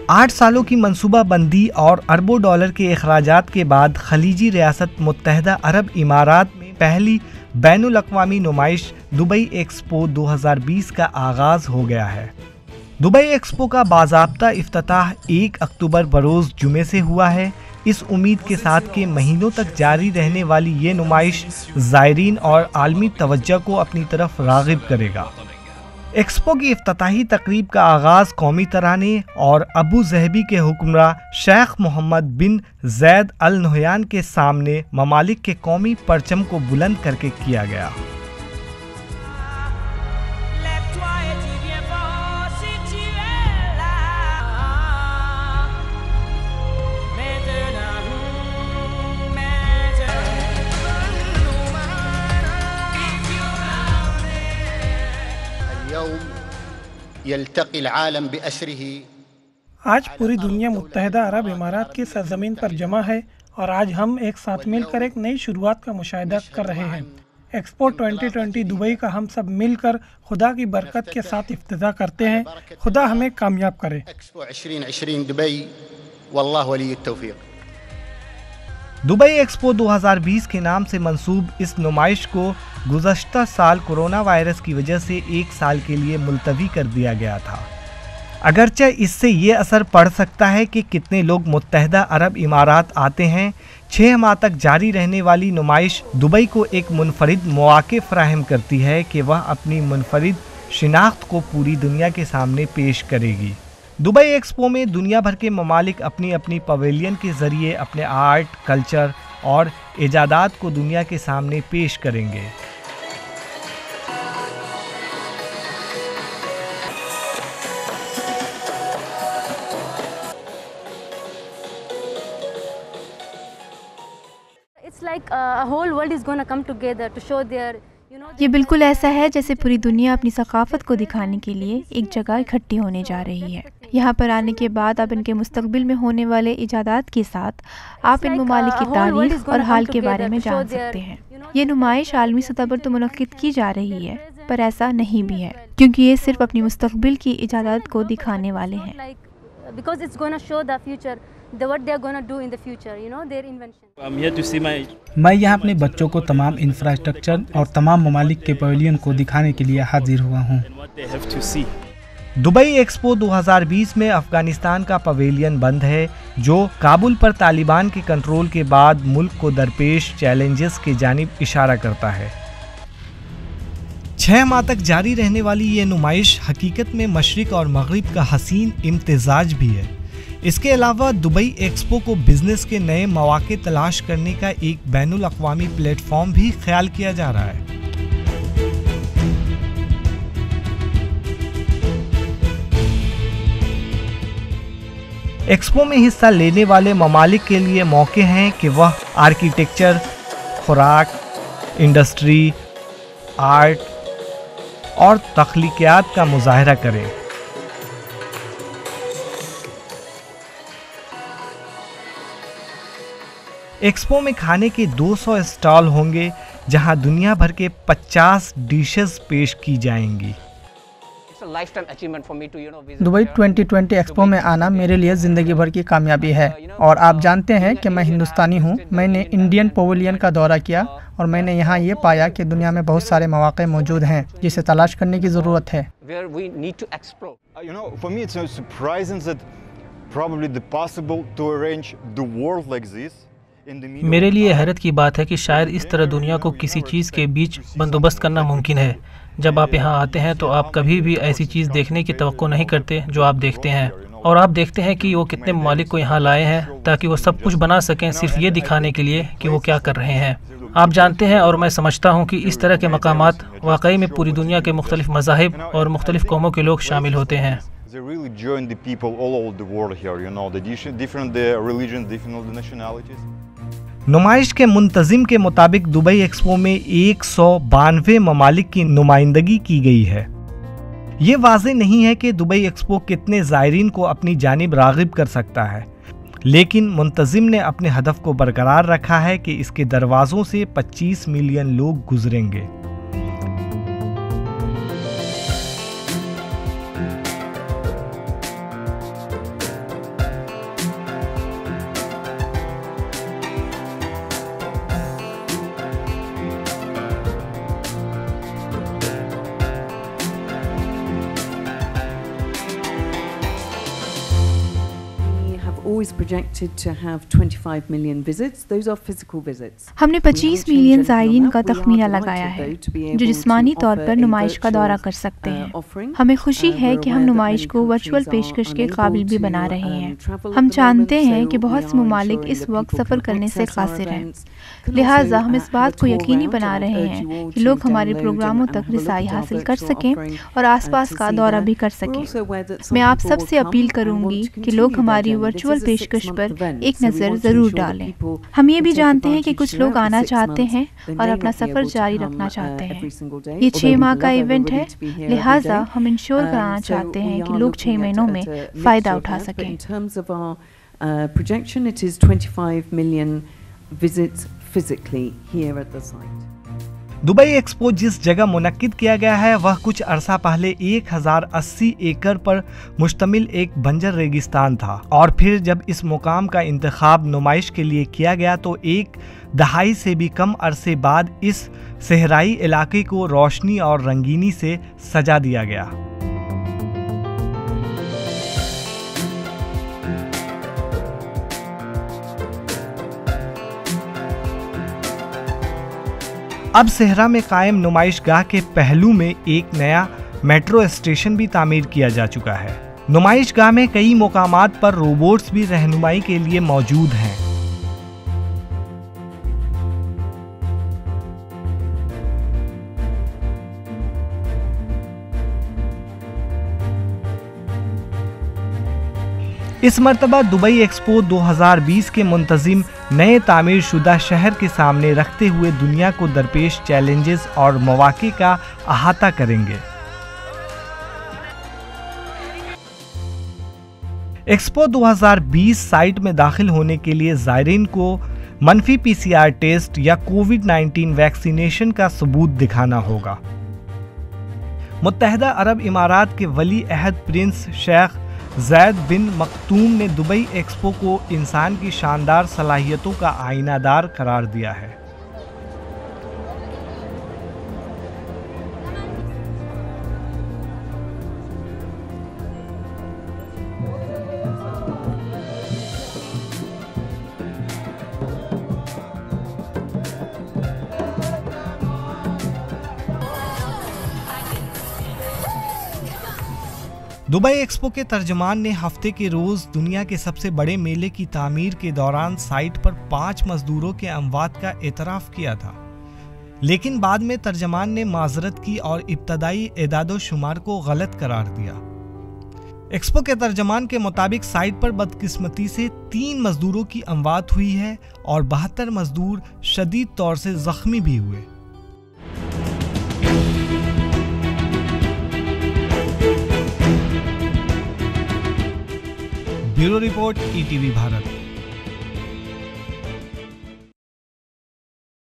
8 सालों की मंसूबाबंदी और अरबों डॉलर के अखराजात के बाद खलीजी रियासत मुत्तहदा अरब इमारात में पहली बैनुल अक़वामी नुमाइश दुबई एक्सपो 2020 का आगाज़ हो गया है। दुबई एक्सपो का बाज़ाब्ता इफ्तिताह 1 अक्टूबर बरोज़ जुमे से हुआ है। इस उम्मीद के साथ कि महीनों तक जारी रहने वाली ये नुमाइश ज़ायरीन और आलमी तवज्जो को अपनी तरफ राग़िब करेगा। एक्सपो की इफ्तिताही तकरीब का आगाज़ कौमी तराने और अबू ज़हबी के हुक्मरां शेख मोहम्मद बिन ज़ैद अल नहयान के सामने ममालिक के कौमी परचम को बुलंद करके किया गया। आज पूरी दुनिया मुत्तहदा अरब इमारात की सरजमीन पर जमा है और आज हम एक साथ मिलकर एक नई शुरुआत का मुशाहिदा कर रहे हैं। एक्सपो 2020 दुबई का हम सब मिलकर खुदा की बरकत के साथ इफ्तिताह करते हैं। खुदा हमें कामयाब करे। दुबई एक्सपो 2020 के नाम से मंसूब इस नुमाइश को गुज़श्ता साल कोरोना वायरस की वजह से 1 साल के लिए मुलतवी कर दिया गया था। अगरचे इससे ये असर पड़ सकता है कि कितने लोग मुत्तहदा अरब इमारात आते हैं। 6 माह तक जारी रहने वाली नुमाइश दुबई को एक मुनफरिद मौक़े फ़राहम करती है कि वह अपनी मुनफरिद शिनाख्त को पूरी दुनिया के सामने पेश करेगी। दुबई एक्सपो में दुनिया भर के ममालिक अपनी अपनी पवेलियन के ज़रिए अपने आर्ट, कल्चर और इजादात को दुनिया के सामने पेश करेंगे। ये बिल्कुल ऐसा है जैसे पूरी दुनिया अपनी सकाफ़त को दिखाने के लिए एक जगह इकट्ठी होने जा रही है। यहाँ पर आने के बाद आप इनके मुस्तकबिल में होने वाले इजादात के साथ आप इन ममालिक की तारीख और हाल के बारे में जान सकते हैं। ये नुमाइश आलमी सतह पर तो मुनक़्क़िद की जा रही है, पर ऐसा नहीं भी है क्योंकि ये सिर्फ अपनी मुस्तकबिल की इजादात को दिखाने वाले हैं। मैं यहाँ अपने बच्चों को तमाम इंफ्रास्ट्रक्चर और तमाम ममालिक के पवेलियन को दिखाने के लिए हाजिर हुआ हूँ। दुबई एक्सपो 2020 में अफगानिस्तान का पवेलियन बंद है, जो काबुल पर तालिबान के कंट्रोल के बाद मुल्क को दरपेश चैलेंजेस के जानिब इशारा करता है। 6 माह तक जारी रहने वाली ये नुमाइश हकीकत में मशरिक और मगरिब का हसीन इम्तिजाज भी है। इसके अलावा दुबई एक्सपो को बिजनेस के नए मौके तलाश करने का एक बैनुल अक़वामी प्लेटफॉर्म भी ख्याल किया जा रहा है। एक्सपो में हिस्सा लेने वाले ममालिक के लिए मौके हैं कि वह आर्किटेक्चर, खुराक, इंडस्ट्री, आर्ट और तख्लीकियात का मुज़ाहरा करें। एक्सपो में खाने के 200 स्टॉल होंगे, जहां दुनिया भर के 50 डिशेस पेश की जाएंगी। दुबई 2020 एक्सपो में आना मेरे लिए ज़िंदगी भर की कामयाबी है और आप जानते हैं कि मैं हिंदुस्तानी हूँ। मैंने इंडियन पवेलियन का दौरा किया और मैंने यहाँ ये पाया कि दुनिया में बहुत सारे मौके मौजूद हैं जिसे तलाश करने की ज़रूरत है। मेरे लिए हैरत की बात है कि शायद इस तरह दुनिया को किसी चीज़ के बीच बंदोबस्त करना मुमकिन है। जब आप यहाँ आते हैं तो आप कभी भी ऐसी चीज़ देखने की तवक्को नहीं करते जो आप देखते हैं, और आप देखते हैं कि वो कितने ममालिक को यहाँ लाए हैं ताकि वो सब कुछ बना सकें, सिर्फ ये दिखाने के लिए कि वो क्या कर रहे हैं। आप जानते हैं और मैं समझता हूँ कि इस तरह के मकामात वाकई में पूरी दुनिया के मुख्तलिफ मज़ाहिब और मुख्तलिफ कौमों के लोग शामिल होते हैं। They really join the people all over the world here, you know, the different religions, different nationalities. नुमाइश के मुंतजिम के मुताबिक दुबई एक्सपो में 192 ममालिक की नुमाइंदगी की गई है। ये वाज़ेह नहीं है कि दुबई एक्सपो कितने ज़ायरीन को अपनी जानिब राग़िब कर सकता है, लेकिन मुंतजिम ने अपने हदफ को बरकरार रखा है कि इसके दरवाज़ों से 25 मिलियन लोग गुजरेंगे। हमने 25 मिलियन ज़ायरीन का तखमीना लगाया है जो जिस्मानी तौर पर नुमाइश का दौरा कर सकते हैं। हमें खुशी है कि हम नुमाइश को वर्चुअल पेशकश के काबिल भी बना रहे हैं। हम जानते हैं कि बहुत से ममालिक इस वक्त सफ़र करने से कासिर हैं, लिहाजा हम इस बात को यकीनी बना रहे हैं कि लोग हमारे प्रोग्रामों तक रिसाई हासिल कर सकें और आसपास का दौरा भी कर सकें। मैं आप सब से अपील करूंगी कि लोग हमारी वर्चुअल पेशकश पर एक नज़र ज़रूर डालें। हम ये भी जानते हैं कि कुछ लोग आना चाहते हैं और अपना सफ़र जारी रखना चाहते हैं। ये 6 माह का इवेंट है, लिहाजा हम इंश्योर कराना चाहते हैं कि लोग 6 महीनों में फ़ायदा उठा सकें। Projection, it is 25 million visits physically here at the site. Dubai expo जिस जगह मुनक्किद किया गया है वह कुछ अरसा पहले 1080 एकड़ पर मुश्तमिल एक बंजर रेगिस्तान था, और फिर जब इस मुकाम का इंतखाब नुमाइश के लिए किया गया तो 1 दहाई से भी कम अरसे बाद इस सहराई इलाके को रोशनी और रंगीनी से सजा दिया गया। अब सहरा में कायम नुमाइशगाह के पहलू में एक नया मेट्रो स्टेशन भी तामीर किया जा चुका है। नुमाइशगाह में कई मुकामात पर रोबोट्स भी रहनुमाई के लिए मौजूद हैं। इस मर्तबा दुबई एक्सपो 2020 के मुंतजिम नए तामीर शुदा शहर के सामने रखते हुए दुनिया को दरपेश चैलेंजेस और मौके का अहाता करेंगे। एक्सपो 2020 साइट में दाखिल होने के लिए ज़ायरीन को मनफी PCR टेस्ट या कोविड-19 वैक्सीनेशन का सबूत दिखाना होगा। मुत्तहिदा अरब इमारात के वली अहद प्रिंस शेख ज़ैद बिन मखतूम ने दुबई एक्सपो को इंसान की शानदार सलाहियतों का आईनादार करार दिया है। दुबई एक्सपो के तर्जमान ने हफ्ते के रोज दुनिया के सबसे बड़े मेले की तामीर के दौरान साइट पर 5 मजदूरों के अमवात का एतराफ़ किया था, लेकिन बाद में तर्जमान ने माजरत की और इब्तदाई एदाद-ओ-शुमार को गलत करार दिया। एक्सपो के तर्जमान के मुताबिक साइट पर बदकिस्मती से 3 मजदूरों की अमवात हुई है और 72 मजदूर शदीद तौर से जख्मी भी हुए। Bureau report ETV Bharat.